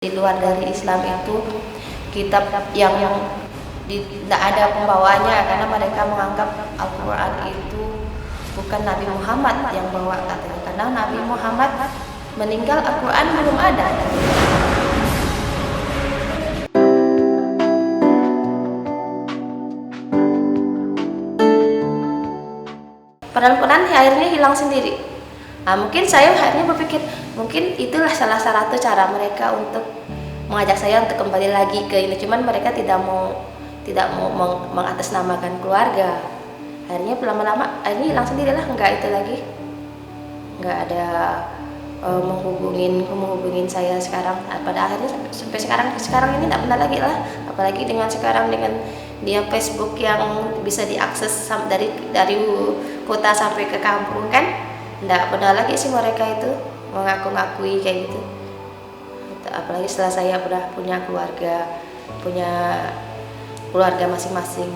Di luar dari Islam itu kitab yang tidak ada pembawaannya, karena mereka menganggap Al-Quran itu bukan Nabi Muhammad yang bawa katanya, karena Nabi Muhammad meninggal, Al-Quran belum ada. Padahal Al-Quran akhirnya hilang sendiri. Nah, mungkin saya akhirnya berpikir mungkin itulah salah satu cara mereka untuk mengajak saya untuk kembali lagi ke ini. Cuman mereka tidak mau mengatasnamakan keluarga. Akhirnya lama-lama akhirnya hilang sendirilah, nggak itu lagi, nggak ada menghubungin saya sekarang. Pada akhirnya sampai sekarang ini nggak pernah lagi lah. Apalagi dengan sekarang dengan dia Facebook yang bisa diakses dari kota sampai ke kampung kan. Nggak pernah lagi sih mereka itu mengaku-ngakui kayak gitu. Apalagi setelah saya udah punya keluarga masing-masing,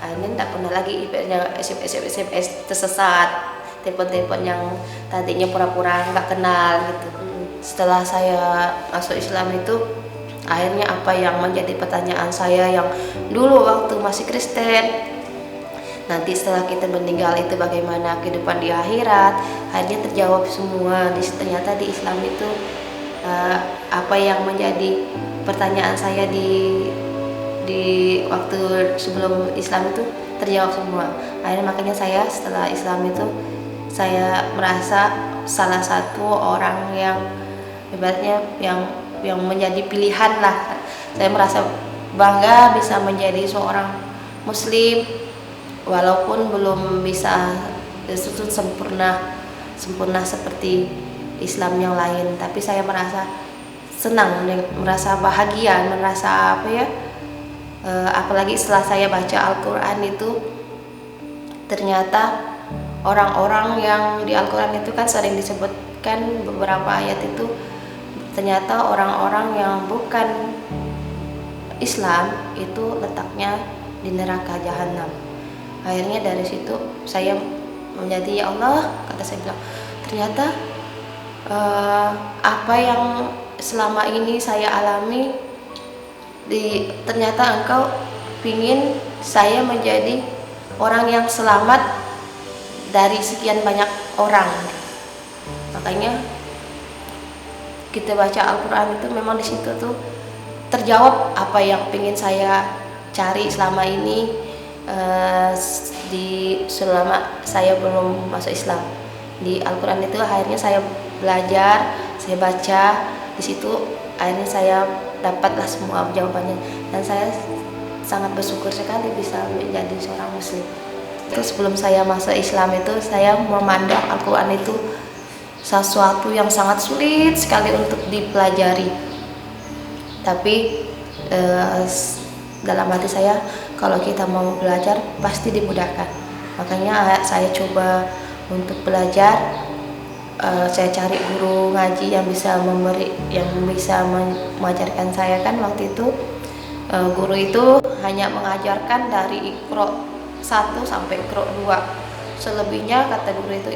akhirnya nggak pernah lagi SMS tersesat, telepon yang tadinya pura-pura nggak kenal gitu. Setelah saya masuk Islam itu akhirnya apa yang menjadi pertanyaan saya yang dulu waktu masih Kristen, nanti setelah kita meninggal itu bagaimana kehidupan di akhirat, akhirnya terjawab semua. Ternyata di Islam itu apa yang menjadi pertanyaan saya di waktu sebelum Islam itu terjawab semua. Akhirnya makanya saya setelah Islam itu saya merasa salah satu orang yang ibaratnya yang menjadi pilihan lah. Saya merasa bangga bisa menjadi seorang Muslim, walaupun belum bisa sempurna seperti Islam yang lain, tapi saya merasa senang, merasa bahagia, merasa apalagi setelah saya baca Al-Quran itu, ternyata orang-orang yang di Al-Quran itu kan sering disebutkan beberapa ayat itu, ternyata orang-orang yang bukan Islam itu letaknya di neraka jahanam. Akhirnya dari situ saya menjadi, ya Allah, kata saya bilang, ternyata apa yang selama ini saya alami, ternyata Engkau ingin saya menjadi orang yang selamat dari sekian banyak orang. Makanya kita baca Al-Quran itu memang di situ tuh terjawab apa yang ingin saya cari selama ini. Selama saya belum masuk Islam, di Al-Quran itu akhirnya saya belajar, saya baca di situ, akhirnya saya dapatlah semua jawabannya, dan saya sangat bersyukur sekali bisa menjadi seorang Muslim. Terus sebelum saya masuk Islam itu saya memandang Al-Quran itu sesuatu yang sangat sulit sekali untuk dipelajari, tapi dalam hati saya, kalau kita mau belajar pasti dimudahkan. Makanya saya coba untuk belajar. Saya cari guru ngaji yang bisa mengajarkan saya. Kan waktu itu guru itu hanya mengajarkan dari Iqra 1 sampai Iqra 2. Selebihnya kata guru itu,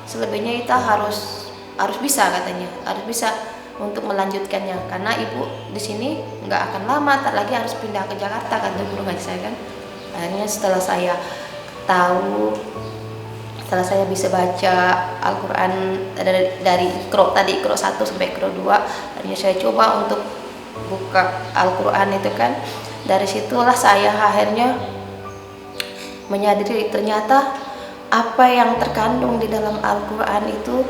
selebihnya harus bisa, katanya harus bisa untuk melanjutkannya, karena ibu di sini nggak akan lama, tak lagi harus pindah ke Jakarta, kata guru ngaji saya kan. Akhirnya setelah saya tahu, setelah saya bisa baca Al-Quran dari Iqra 1 sampai Iqra 2, akhirnya saya coba untuk buka Al-Quran itu kan. Dari situlah saya akhirnya menyadari ternyata apa yang terkandung di dalam Al-Quran itu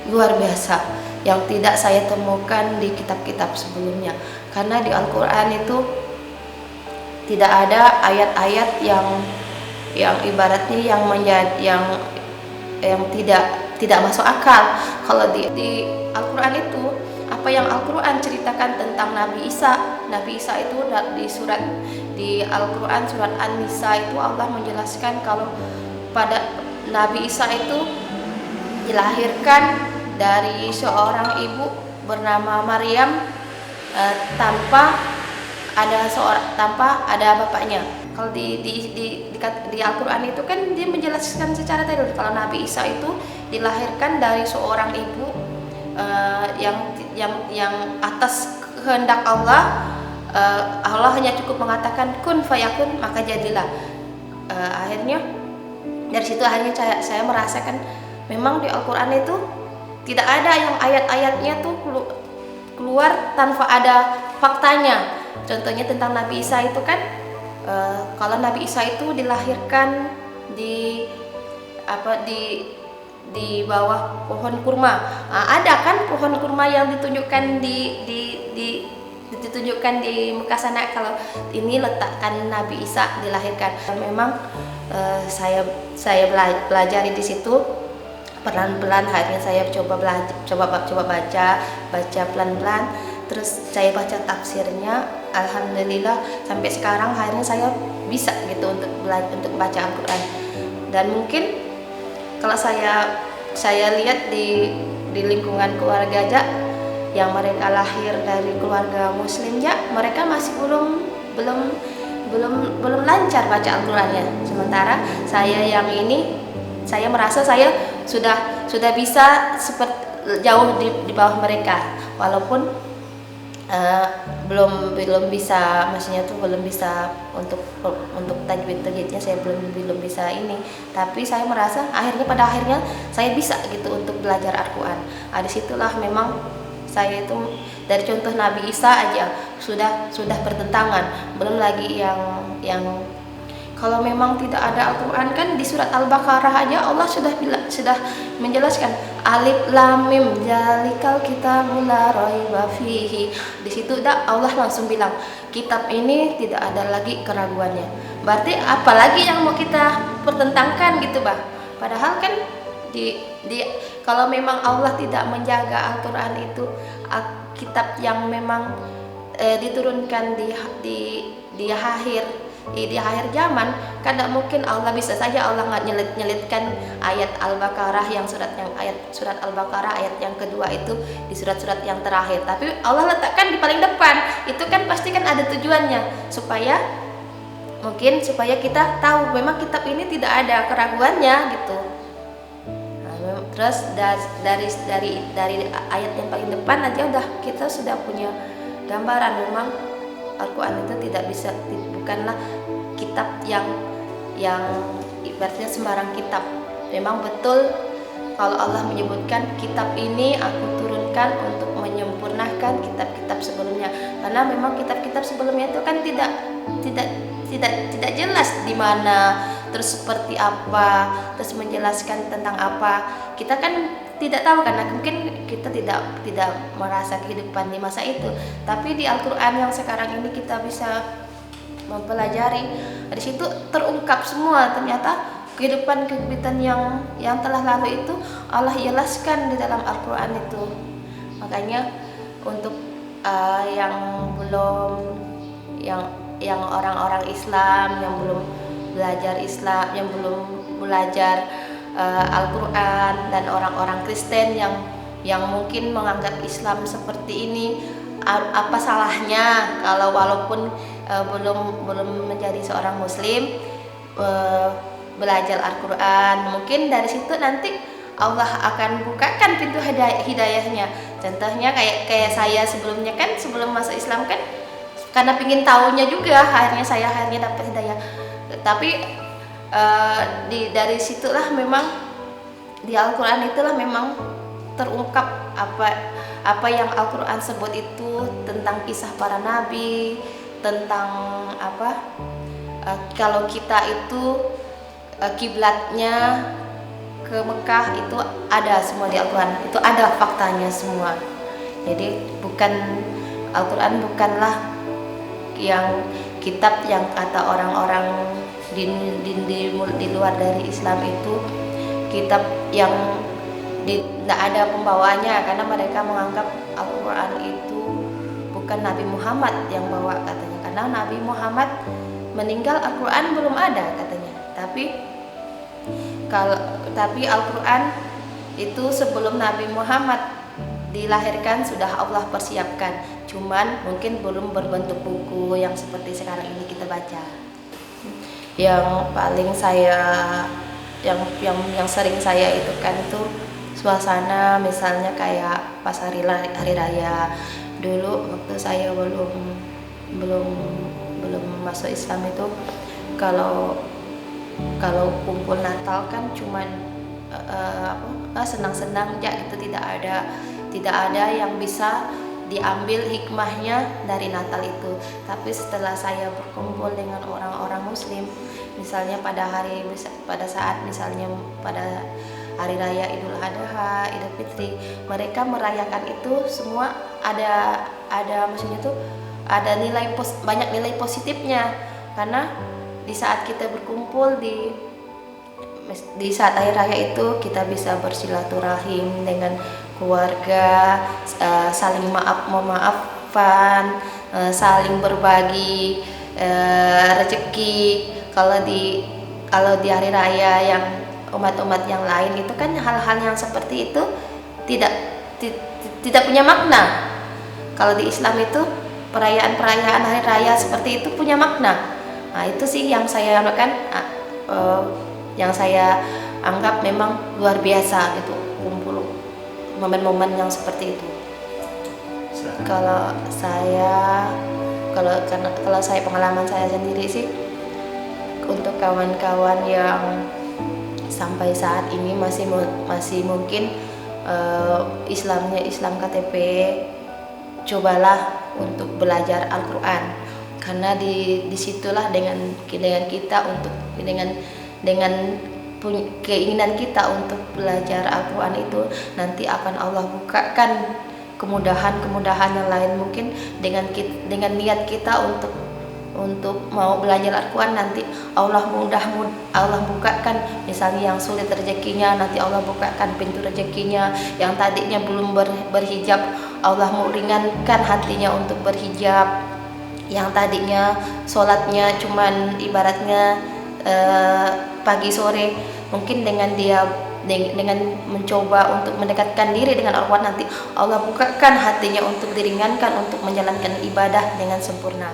luar biasa, yang tidak saya temukan di kitab-kitab sebelumnya. Karena di Al-Quran itu tidak ada ayat-ayat yang ibaratnya yang tidak masuk akal. Kalau di Al-Quran itu, apa yang Al-Quran ceritakan tentang Nabi Isa itu di Al-Quran surat An-Nisa itu Allah menjelaskan kalau pada Nabi Isa itu dilahirkan dari seorang ibu bernama Maryam tanpa ada bapaknya. Kalau di Al-Quran itu kan dia menjelaskan secara detail kalau Nabi Isa itu dilahirkan dari seorang ibu yang atas kehendak Allah. Allah hanya cukup mengatakan kun fayakun, maka jadilah. Akhirnya dari situ saya merasakan memang di Al-Quran itu tidak ada yang ayat-ayatnya tuh keluar tanpa ada faktanya. Contohnya tentang Nabi Isa itu kan, kalau Nabi Isa itu dilahirkan di bawah pohon kurma. Ada kan pohon kurma yang ditunjukkan ditunjukkan di muka sana, kalau ini letakkan Nabi Isa dilahirkan. Memang saya pelajari di situ pelan-pelan. Akhirnya saya coba baca pelan-pelan, terus saya baca tafsirnya. Alhamdulillah sampai sekarang akhirnya saya bisa gitu untuk baca Al-Quran. Dan mungkin kalau saya lihat di lingkungan keluarga aja yang mereka lahir dari keluarga muslim ya, mereka masih belum lancar baca Al-Qurannya. Sementara saya yang ini, saya merasa saya sudah bisa jauh di bawah mereka, walaupun belum bisa, maksudnya tuh belum bisa untuk tajwidnya saya belum bisa ini. Tapi saya merasa pada akhirnya saya bisa gitu untuk belajar Al-Quran. Disitulah memang saya itu dari contoh Nabi Isa aja sudah bertentangan, belum lagi yang kalau memang tidak ada Al-Quran kan di surat Al-Baqarah aja Allah sudah menjelaskan alif lam mim zalikal kitabul la raiba fihi. Di situ Allah langsung bilang kitab ini tidak ada lagi keraguannya. Berarti apalagi yang mau kita pertentangkan gitu, Bah? Padahal kan kalau memang Allah tidak menjaga Al-Quran itu kitab yang memang diturunkan di akhir zaman, kan tidak mungkin Allah bisa saja Allah nggak nyelitkan ayat Al-Baqarah ayat surat Al-Baqarah ayat yang kedua itu di surat-surat yang terakhir, tapi Allah letakkan di paling depan. Itu kan pasti kan ada tujuannya, supaya kita tahu memang kitab ini tidak ada keraguannya gitu. Terus dari ayat yang paling depan aja kita sudah punya gambaran memang Al-Quran itu bukanlah kitab yang ibaratnya sembarang kitab. Memang betul kalau Allah menyebutkan kitab ini aku turunkan untuk menyempurnakan kitab-kitab sebelumnya, karena memang kitab-kitab sebelumnya itu kan tidak jelas di mana, terus seperti apa, terus menjelaskan tentang apa. Kita kan tidak tahu karena mungkin kita tidak merasa kehidupan di masa itu. Tapi di Al-Quran yang sekarang ini kita bisa mempelajari, di situ terungkap semua ternyata kehidupan yang telah lalu itu Allah jelaskan di dalam Al-Quran itu. Makanya untuk yang orang-orang Islam yang belum belajar Islam, yang belum belajar Al-Quran, dan orang-orang Kristen yang mungkin menganggap Islam seperti ini, apa salahnya kalau walaupun belum menjadi seorang Muslim belajar Al-Quran. Mungkin dari situ nanti Allah akan bukakan pintu hidayahnya. Contohnya kayak saya sebelumnya kan, sebelum masuk Islam kan, karena pingin tahunya juga, akhirnya saya dapat hidayah. Tapi dari situlah memang di Al-Quran itulah memang terungkap apa yang Al-Quran sebut itu tentang kisah para nabi, tentang kalau kita itu kiblatnya ke Mekah itu ada semua di Al-Quran, itu ada faktanya semua. Jadi Al-Quran bukanlah yang kitab yang kata orang-orang di luar dari Islam itu kitab yang tidak ada pembawaannya, karena mereka menganggap Al-Quran itu bukan Nabi Muhammad yang bawa katanya, karena Nabi Muhammad meninggal Al-Quran belum ada katanya. Tapi Al-Quran itu sebelum Nabi Muhammad dilahirkan sudah Allah persiapkan, cuman mungkin belum berbentuk buku yang seperti sekarang ini kita baca. Yang paling yang sering saya itu kan itu suasana misalnya kayak pas hari raya dulu waktu saya belum belum masuk Islam itu, kalau kalau kumpul Natal kan cuman senang-senang ya gitu, tidak ada yang bisa diambil hikmahnya dari Natal itu. Tapi setelah saya berkumpul dengan orang-orang Muslim, misalnya pada saat misalnya pada hari raya Idul Adha, Idul Fitri, mereka merayakan itu semua ada maksudnya tuh ada banyak nilai positifnya, karena di saat kita berkumpul di saat hari raya itu kita bisa bersilaturahim dengan keluarga, saling memaafkan, saling berbagi rezeki. Kalau di hari raya yang umat-umat yang lain itu kan hal-hal yang seperti itu tidak tidak punya makna. Kalau di Islam itu perayaan-perayaan hari raya seperti itu punya makna. Nah, itu sih yang saya anggap memang luar biasa gitu, kumpul momen-momen yang seperti itu. Kalau saya pengalaman saya sendiri sih, untuk kawan-kawan yang sampai saat ini masih mungkin Islamnya Islam KTP, cobalah untuk belajar Al-Quran, karena disitulah dengan keinginan kita untuk belajar Al-Quran itu nanti akan Allah bukakan kemudahan yang lain. Mungkin dengan niat kita untuk mau belajar Al-Quran, nanti Allah bukakan, misalnya yang sulit rezekinya nanti Allah bukakan pintu rezekinya, yang tadinya belum berhijab Allah mau ringankan hatinya untuk berhijab, yang tadinya sholatnya cuman ibaratnya pagi sore, mungkin dengan mencoba untuk mendekatkan diri dengan Al-Quran, nanti Allah bukakan hatinya untuk diringankan untuk menjalankan ibadah dengan sempurna.